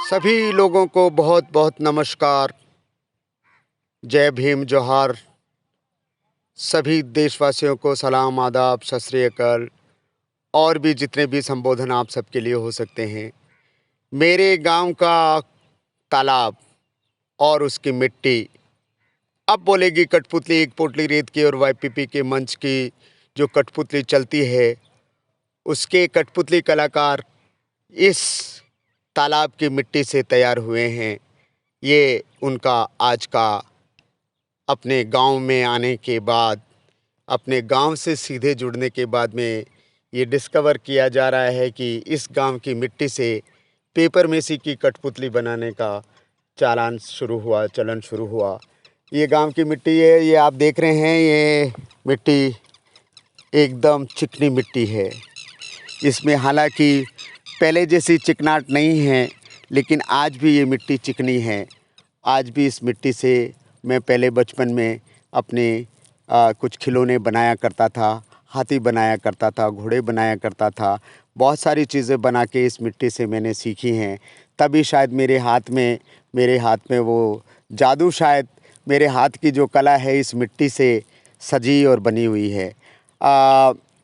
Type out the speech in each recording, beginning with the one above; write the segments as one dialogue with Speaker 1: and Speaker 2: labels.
Speaker 1: सभी लोगों को बहुत बहुत नमस्कार। जय भीम, जोहार। सभी देशवासियों को सलाम, आदाब, सत श्री अकाल और भी जितने भी संबोधन आप सबके लिए हो सकते हैं। मेरे गांव का तालाब और उसकी मिट्टी अब बोलेगी कठपुतली, एक पोटली रेत की और वाईपीपी के मंच की जो कठपुतली चलती है, उसके कठपुतली कलाकार इस तालाब की मिट्टी से तैयार हुए हैं। ये उनका आज का अपने गांव में आने के बाद, अपने गांव से सीधे जुड़ने के बाद में ये डिस्कवर किया जा रहा है कि इस गांव की मिट्टी से पेपर मेसी की कठपुतली बनाने का चलन शुरू हुआ। ये गांव की मिट्टी है, ये आप देख रहे हैं। ये मिट्टी एकदम चिकनी मिट्टी है। इसमें हालांकि पहले जैसी चिकनाहट नहीं है, लेकिन आज भी ये मिट्टी चिकनी है। आज भी इस मिट्टी से मैं पहले बचपन में अपने कुछ खिलौने बनाया करता था, हाथी बनाया करता था, घोड़े बनाया करता था। बहुत सारी चीज़ें बना के इस मिट्टी से मैंने सीखी हैं। तभी शायद मेरे हाथ में वो जादू, शायद मेरे हाथ की जो कला है इस मिट्टी से सजी और बनी हुई है।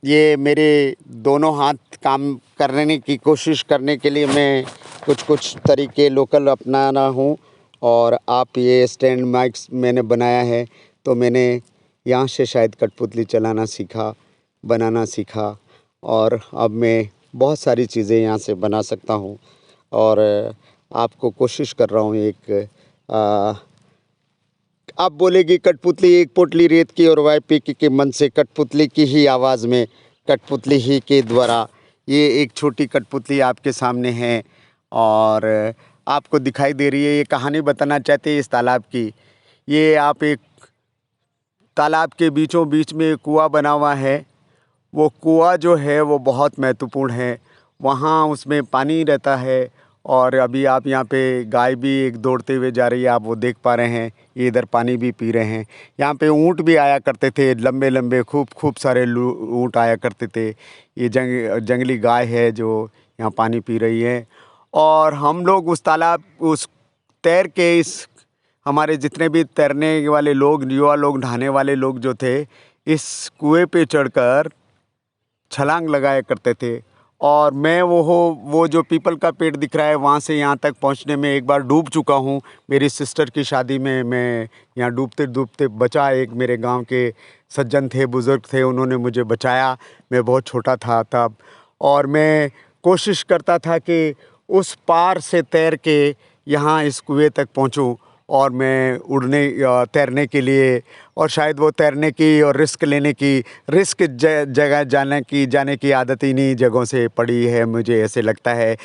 Speaker 1: ये मेरे दोनों हाथ काम करने की कोशिश करने के लिए मैं कुछ तरीके लोकल अपनाना हूँ। और आप ये स्टैंड माइक्स मैंने बनाया है, तो मैंने यहाँ से शायद कठपुतली बनाना सीखा और अब मैं बहुत सारी चीज़ें यहाँ से बना सकता हूँ। और आपको कोशिश कर रहा हूँ एक आप बोलेगी कठपुतली, एक पोटली रेत की और वाईपीपी के मन से कठपुतली की ही आवाज़ में, कठपुतली ही के द्वारा ये एक छोटी कठपुतली आपके सामने है और आपको दिखाई दे रही है। ये कहानी बताना चाहते हैं इस तालाब की। ये आप एक तालाब के बीचों बीच में कुआं बना हुआ है। वो कुआं जो है वो बहुत महत्वपूर्ण है। वहाँ उसमें पानी रहता है और अभी आप यहाँ पे गाय भी एक दौड़ते हुए जा रही है, आप वो देख पा रहे हैं। ये इधर पानी भी पी रहे हैं। यहाँ पे ऊँट भी आया करते थे, लंबे लंबे खूब सारे ऊँट आया करते थे। ये जंगली गाय है जो यहाँ पानी पी रही है। और हम लोग तैर के हमारे जितने भी तैरने वाले लोग, युवा लोग, नहाने वाले लोग जो थे, इस कुएं पे चढ़कर छलांग लगाया करते थे। और मैं वो जो पीपल का पेड़ दिख रहा है, वहाँ से यहाँ तक पहुँचने में एक बार डूब चुका हूँ। मेरी सिस्टर की शादी में मैं यहाँ डूबते डूबते बचा। एक मेरे गांव के सज्जन थे, बुज़ुर्ग थे, उन्होंने मुझे बचाया। मैं बहुत छोटा था तब, और मैं कोशिश करता था कि उस पार से तैर के यहाँ इस कुएं तक पहुँचूँ और मैं तैरने के लिए, और शायद वो तैरने की और रिस्क लेने की, जगह जाने की आदत इन्हीं जगहों से पड़ी है, मुझे ऐसे लगता है।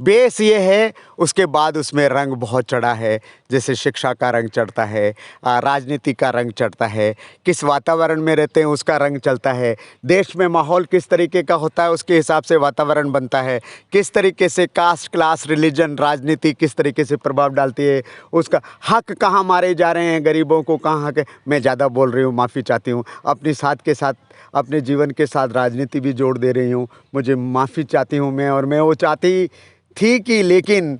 Speaker 1: बेस ये है, उसके बाद उसमें रंग बहुत चढ़ा है। जैसे शिक्षा का रंग चढ़ता है, राजनीति का रंग चढ़ता है, किस वातावरण में रहते हैं उसका रंग चलता है, देश में माहौल किस तरीके का होता है उसके हिसाब से वातावरण बनता है, किस तरीके से कास्ट, क्लास, रिलीजन, राजनीति किस तरीके से प्रभाव डालती है, उसका हक कहाँ मारे जा रहे हैं, गरीबों को कहाँ हक है। मैं ज़्यादा बोल रही हूँ, माफ़ी चाहती हूँ। अपने साथ के साथ अपने जीवन के साथ राजनीति भी जोड़ दे रही हूँ, मुझे माफ़ी चाहती हूँ मैं। और मैं वो चाहती थी कि, लेकिन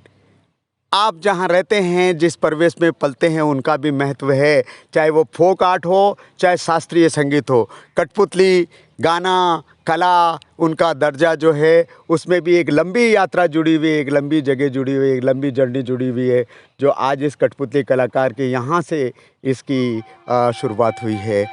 Speaker 1: आप जहाँ रहते हैं, जिस परिवेश में पलते हैं, उनका भी महत्व है। चाहे वो फोक आर्ट हो, चाहे शास्त्रीय संगीत हो, कठपुतली, गाना, कला, उनका दर्जा जो है, उसमें भी एक लंबी यात्रा जुड़ी हुई है, एक लंबी जगह जुड़ी हुई है, एक लंबी जर्नी जुड़ी हुई है, जो आज इस कठपुतली कलाकार के यहाँ से इसकी शुरुआत हुई है।